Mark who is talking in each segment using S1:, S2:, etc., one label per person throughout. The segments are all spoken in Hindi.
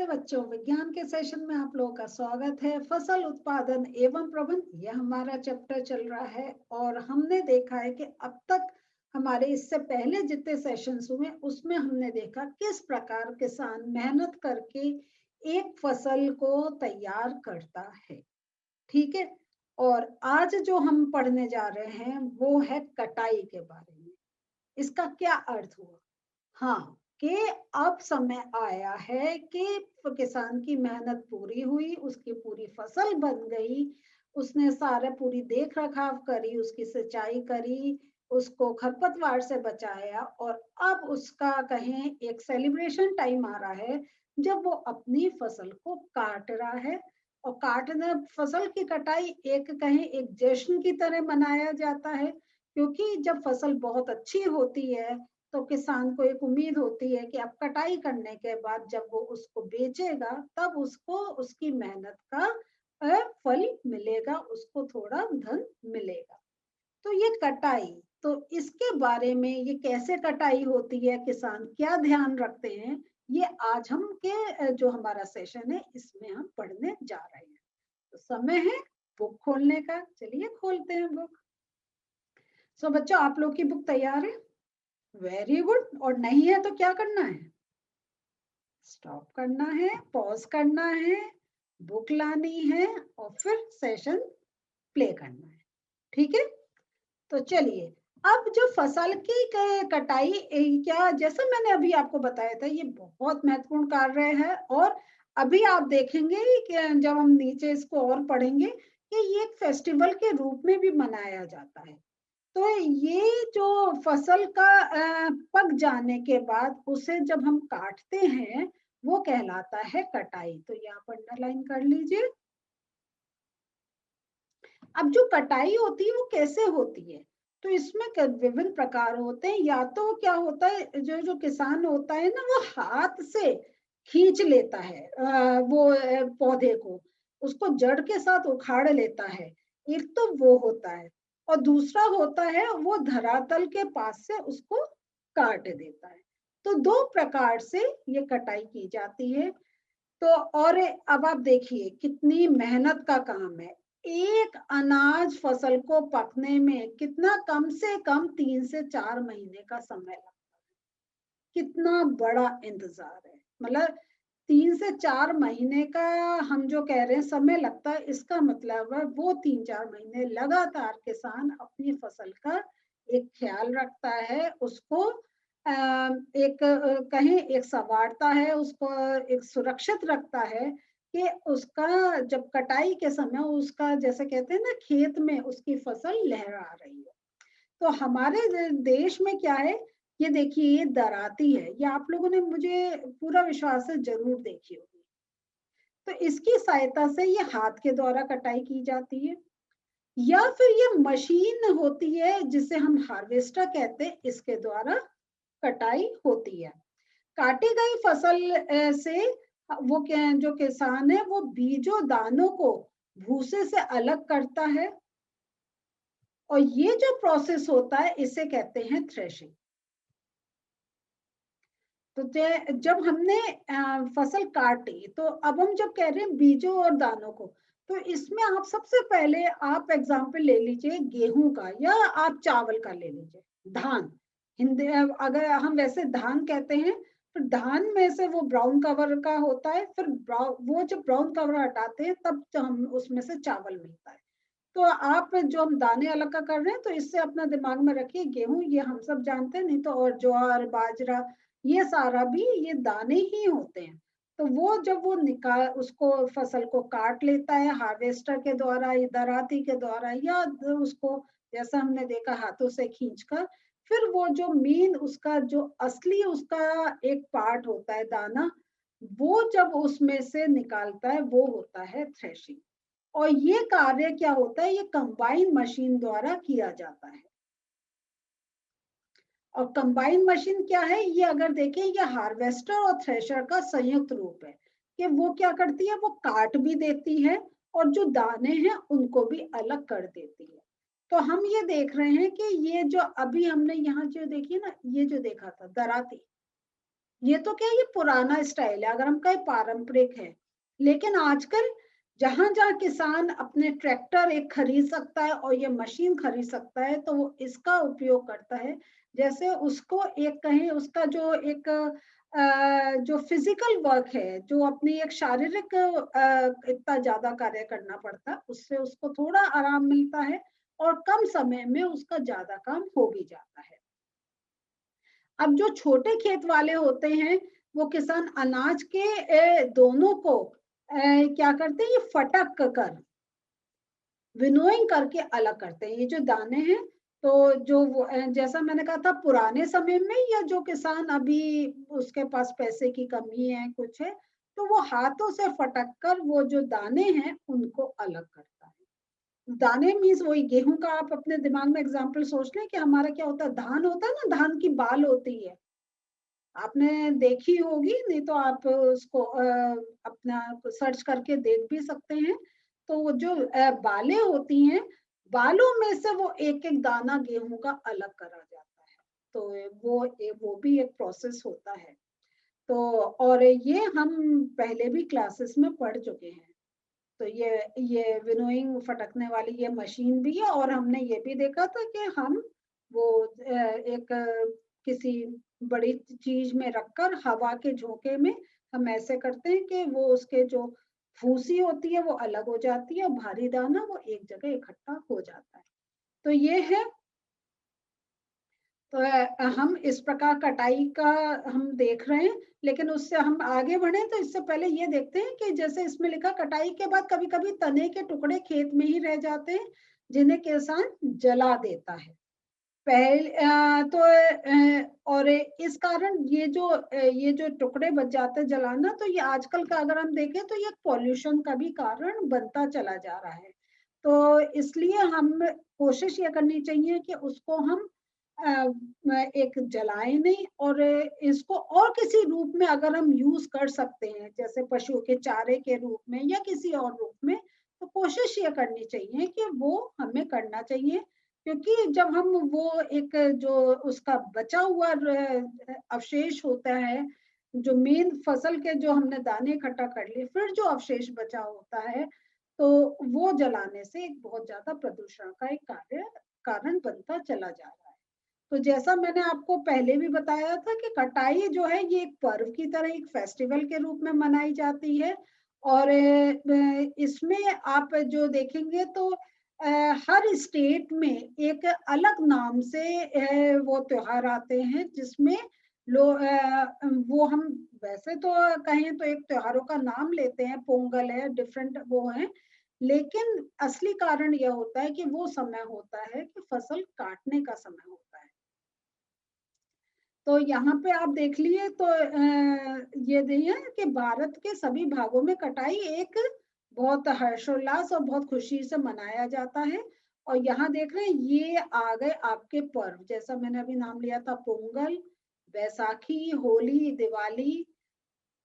S1: बच्चों, विज्ञान के सेशन में आप लोगों का स्वागत है। फसल उत्पादन एवं प्रबंधन, यह हमारा चैप्टर चल रहा है और हमने देखा है कि अब तक हमारे इससे पहले जितने सेशंस हुए उसमें हमने देखा किस प्रकार किसान मेहनत करके एक फसल को तैयार करता है। ठीक है। और आज जो हम पढ़ने जा रहे हैं वो है कटाई के बारे में। इसका क्या अर्थ हुआ? हाँ, कि अब समय आया है कि किसान की मेहनत पूरी हुई, उसकी पूरी फसल बन गई, उसने सारे पूरी देख रखाव करी, उसकी सिंचाई करी, उसको खरपतवार से बचाया और अब उसका कहें एक सेलिब्रेशन टाइम आ रहा है जब वो अपनी फसल को काट रहा है। और काटने फसल की कटाई एक कहें एक जश्न की तरह मनाया जाता है, क्योंकि जब फसल बहुत अच्छी होती है तो किसान को एक उम्मीद होती है कि अब कटाई करने के बाद जब वो उसको बेचेगा तब उसको उसकी मेहनत का फल मिलेगा, उसको थोड़ा धन मिलेगा। तो ये कटाई, तो इसके बारे में ये कैसे कटाई होती है, किसान क्या ध्यान रखते हैं, ये आज हम के जो हमारा सेशन है इसमें हम पढ़ने जा रहे हैं। तो समय है बुक खोलने का, चलिए खोलते हैं बुक। सो बच्चों, आप लोग की बुक तैयार है? Very good. और नहीं है तो क्या करना है? स्टॉप करना है, पॉज करना है, बुक लानी है और फिर सेशन प्ले करना है। ठीक है। तो चलिए, अब जो फसल की कटाई क्या, जैसे मैंने अभी आपको बताया था, ये बहुत महत्वपूर्ण कार्य है। और अभी आप देखेंगे कि जब हम नीचे इसको और पढ़ेंगे कि ये एक फेस्टिवल के रूप में भी मनाया जाता है। तो ये जो फसल का पक जाने के बाद उसे जब हम काटते हैं वो कहलाता है कटाई। तो यहाँ पर अंडरलाइन कर लीजिए। अब जो कटाई होती है वो कैसे होती है? तो इसमें विभिन्न प्रकार होते हैं। या तो क्या होता है, जो जो किसान होता है ना, वो हाथ से खींच लेता है वो पौधे को, उसको जड़ के साथ उखाड़ लेता है। एक तो वो होता है, और दूसरा होता है वो धरातल के पास से उसको काट देता है। तो दो प्रकार से ये कटाई की जाती है। तो और अब आप देखिए कितनी मेहनत का काम है। एक अनाज फसल को पकने में कितना, कम से कम 3 से 4 महीने का समय लगता है। कितना बड़ा इंतजार है, मतलब 3 से 4 महीने का हम जो कह रहे हैं समय लगता है, इसका मतलब है वो 3 4 महीने लगातार किसान अपनी फसल का एक ख्याल रखता है, उसको एक कहें एक संवारता है, उसको एक सुरक्षित रखता है कि उसका जब कटाई के समय उसका, जैसे कहते हैं ना, खेत में उसकी फसल लहरा रही है। तो हमारे देश में क्या है, ये देखिए ये दराती है, ये आप लोगों ने मुझे पूरा विश्वास है जरूर देखी होगी। तो इसकी सहायता से ये हाथ के द्वारा कटाई की जाती है, या फिर ये मशीन होती है जिसे हम हार्वेस्टर कहते हैं, इसके द्वारा कटाई होती है। काटी गई फसल से वो क्या, जो किसान है वो बीजों दानों को भूसे से अलग करता है, और ये जो प्रोसेस होता है इसे कहते हैं थ्रेशिंग। तो जब हमने फसल काटी, तो अब हम जब कह रहे हैं बीजों और दानों को, तो इसमें आप सबसे पहले आप एग्जाम्पल ले लीजिए गेहूं का, या आप चावल का ले लीजिए, धान। हिंदी अगर हम वैसे धान कहते हैं, फिर धान में से वो ब्राउन कवर का होता है, फिर वो जब ब्राउन कवर हटाते हैं तब तो हम उसमें से चावल मिलता है। तो आप जो हम दाने अलग का कर रहे हैं, तो इससे अपना दिमाग में रखिए, गेहूं ये हम सब जानते हैं, नहीं तो और ज्वार बाजरा ये सारा भी ये दाने ही होते हैं। तो वो जब वो निकाल उसको फसल को काट लेता है हार्वेस्टर के द्वारा या दराती के द्वारा, या उसको जैसा हमने देखा हाथों से खींचकर, फिर वो जो मेन उसका जो असली उसका एक पार्ट होता है दाना, वो जब उसमें से निकालता है वो होता है थ्रेशिंग। और ये कार्य क्या होता है, ये कंबाइन मशीन द्वारा किया जाता है। और कंबाइन मशीन क्या है, ये अगर देखें ये हार्वेस्टर और थ्रेशर का संयुक्त रूप है, कि वो क्या करती है, वो काट भी देती है और जो दाने हैं उनको भी अलग कर देती है। तो हम ये देख रहे हैं कि ये जो अभी हमने यहाँ जो देखी ना, ये जो देखा था दराती, ये तो क्या, ये पुराना स्टाइल है, अगर हम कहें पारंपरिक है। लेकिन आजकल जहां जहां किसान अपने ट्रैक्टर एक खरीद सकता है और ये मशीन खरीद सकता है, तो वो इसका उपयोग करता है। जैसे उसको एक कहें, उसका जो एक जो फिजिकल वर्क है, जो अपनी एक शारीरिक इतना ज्यादा कार्य करना पड़ता है, उससे उसको थोड़ा आराम मिलता है और कम समय में उसका ज्यादा काम हो भी जाता है। अब जो छोटे खेत वाले होते हैं, वो किसान अनाज के दोनों को क्या करते हैं, ये फटक कर विनोइंग करके अलग करते हैं। ये जो दाने हैं, तो जो वो जैसा मैंने कहा था, पुराने समय में या जो किसान अभी उसके पास पैसे की कमी है कुछ है, तो वो हाथों से फटक कर वो जो दाने हैं उनको अलग करता है। दाने मीन्स वही गेहूं का, आप अपने दिमाग में एग्जाम्पल सोच लें कि हमारा क्या होता है, धान होता है ना, धान की बाल होती है, आपने देखी होगी, नहीं तो आप उसको अपना सर्च करके देख भी सकते हैं। तो वो जो बालें होती हैं, बालों में से वो एक एक दाना गेहूं का अलग करा जाता है। तो वो भी एक प्रोसेस होता है। तो और ये हम पहले भी क्लासेस में पढ़ चुके हैं। तो ये विनोइंग फटकने वाली ये मशीन भी है, और हमने ये भी देखा था कि हम वो एक किसी बड़ी चीज में रखकर हवा के झोंके में हम ऐसे करते हैं कि वो उसके जो फूसी होती है वो अलग हो जाती है, और भारी दाना वो एक जगह इकट्ठा हो जाता है। तो ये है। तो हम इस प्रकार कटाई का हम देख रहे हैं। लेकिन उससे हम आगे बढ़े तो इससे पहले ये देखते हैं कि जैसे इसमें लिखा, कटाई के बाद कभी कभी तने के टुकड़े खेत में ही रह जाते हैं, जिन्हें किसान जला देता है। पहले और इस कारण ये जो टुकड़े बच जाते हैं जलाना, तो ये आजकल का अगर हम देखें तो ये पॉल्यूशन का भी कारण बनता चला जा रहा है। तो इसलिए हम कोशिश ये करनी चाहिए कि उसको हम एक जलाएं नहीं, और इसको और किसी रूप में अगर हम यूज कर सकते हैं, जैसे पशु के चारे के रूप में या किसी और रूप में, तो कोशिश ये करनी चाहिए कि वो हमें करना चाहिए। क्योंकि जब हम वो एक जो उसका बचा हुआ अवशेष होता है, जो मेन फसल के जो हमने दाने इकट्ठा कर लिए, फिर जो अवशेष बचा होता है, तो वो जलाने से एक बहुत ज्यादा प्रदूषण का एक कारण बनता चला जा रहा है। तो जैसा मैंने आपको पहले भी बताया था कि कटाई जो है ये एक पर्व की तरह, एक फेस्टिवल के रूप में मनाई जाती है। और इसमें आप जो देखेंगे तो हर स्टेट में एक अलग नाम से वो त्योहार आते हैं, जिसमें वो हम वैसे तो कहें तो एक त्योहारों का नाम लेते हैं, पोंगल है, डिफरेंट वो है। लेकिन असली कारण यह होता है कि वो समय होता है कि फसल काटने का समय होता है। तो यहाँ पे आप देख लिए तो ये देखिए कि भारत के सभी भागों में कटाई एक बहुत हर्षोल्लास और बहुत खुशी से मनाया जाता है। और यहाँ देख रहे हैं, ये आ गए आपके पर्व, जैसा मैंने अभी नाम लिया था, पोंगल, बैसाखी, होली, दिवाली,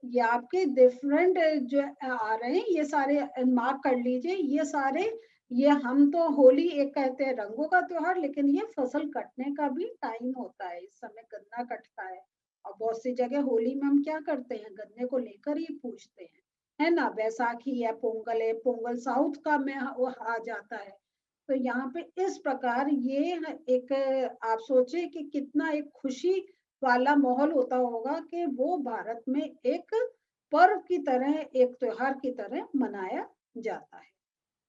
S1: ये आपके डिफरेंट जो आ रहे हैं, ये सारे मार्क कर लीजिए। ये सारे, ये हम तो होली एक कहते हैं रंगों का त्योहार, लेकिन ये फसल कटने का भी टाइम होता है, इस समय गन्ना कटता है। और बहुत सी जगह होली में हम क्या करते हैं, गन्ने को लेकर ही पूजते हैं, है ना। बैसाखी है, पोंगल है, पोंगल साउथ का में वो आ जाता है। तो यहाँ पे इस प्रकार ये एक, आप सोचे कि कितना एक खुशी वाला माहौल होता होगा कि वो भारत में एक पर्व की तरह, एक त्योहार की तरह मनाया जाता है।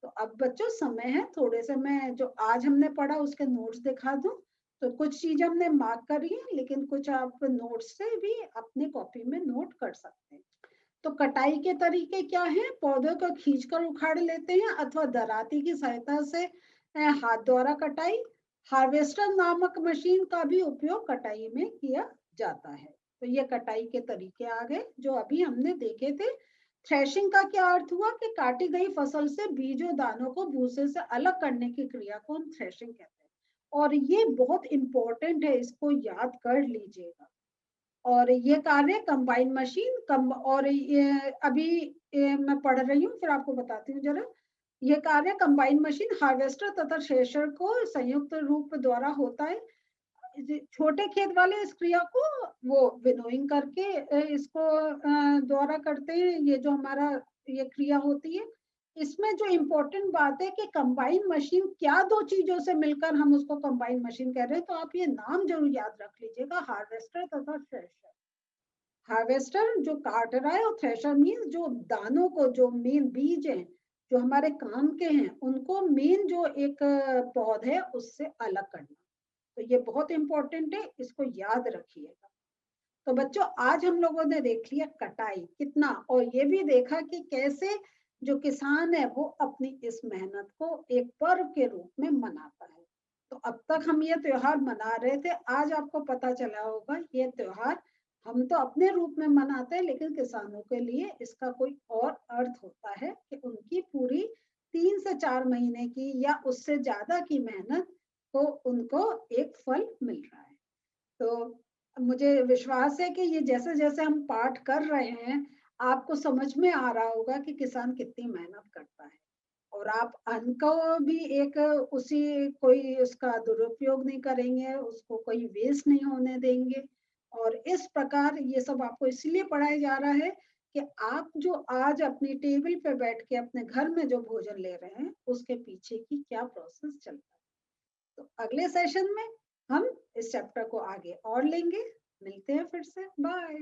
S1: तो अब बच्चों समय है, थोड़े से मैं जो आज हमने पढ़ा उसके नोट्स दिखा दूं। तो कुछ चीज हमने मार्क करी है, लेकिन कुछ आप नोट्स से भी अपने कॉपी में नोट कर सकते हैं। तो कटाई के तरीके क्या हैं, पौधों को खींचकर उखाड़ लेते हैं, अथवा दराती की सहायता से हाथ द्वारा कटाई। हार्वेस्टर नामक मशीन का भी उपयोग कटाई में किया जाता है। तो ये कटाई के तरीके आ गए जो अभी हमने देखे थे। थ्रेशिंग का क्या अर्थ हुआ कि काटी गई फसल से बीजों दानों को भूसे से अलग करने की क्रिया को हम थ्रेशिंग कहते हैं। और ये बहुत इंपॉर्टेंट है, इसको याद कर लीजिएगा। और ये कार्य कंबाइन मशीन कम, और ये अभी मैं पढ़ रही हूँ, फिर आपको बताती हूँ जरा। ये कार्य कंबाइन मशीन, हार्वेस्टर तथा थ्रेशर को संयुक्त रूप द्वारा होता है। छोटे खेत वाले इस क्रिया को वो विनोइंग करके इसको द्वारा करते हैं। ये जो हमारा ये क्रिया होती है, इसमें जो इम्पोर्टेंट बात है कि कंबाइन मशीन क्या दो चीजों से मिलकर हम उसको कंबाइन मशीन कह रहे हैं, तो आप ये नाम जरूर याद रख लीजिएगा, हार्वेस्टर तथा थ्रेशर। हार्वेस्टर जो काट रहा है और थ्रेशर मीन जो दानों को, जो मेन बीज हैं जो हमारे काम के हैं, उनको मेन जो एक पौध है उससे अलग करना। तो ये बहुत इंपॉर्टेंट है, इसको याद रखिएगा। तो बच्चों आज हम लोगों ने देख लिया कटाई कितना, और ये भी देखा कि कैसे जो किसान है वो अपनी इस मेहनत को एक पर्व के रूप में मनाता है। तो अब तक हम ये त्योहार मना रहे थे, आज आपको पता चला होगा ये त्योहार हम तो अपने रूप में मनाते हैं, लेकिन किसानों के लिए इसका कोई और अर्थ होता है कि उनकी पूरी 3 से 4 महीने की या उससे ज्यादा की मेहनत को उनको एक फल मिल रहा है। तो मुझे विश्वास है कि ये जैसे जैसे हम पाठ कर रहे हैं, आपको समझ में आ रहा होगा कि किसान कितनी मेहनत करता है, और आप अन्न को भी एक उसी कोई उसका दुरुपयोग नहीं करेंगे, उसको कोई वेस्ट नहीं होने देंगे। और इस प्रकार ये सब आपको इसलिए पढ़ाया जा रहा है कि आप जो आज अपनी टेबल पे बैठ के अपने घर में जो भोजन ले रहे हैं, उसके पीछे की क्या प्रोसेस चल रहा है। तो अगले सेशन में हम इस चैप्टर को आगे और लेंगे। मिलते हैं फिर से, बाय।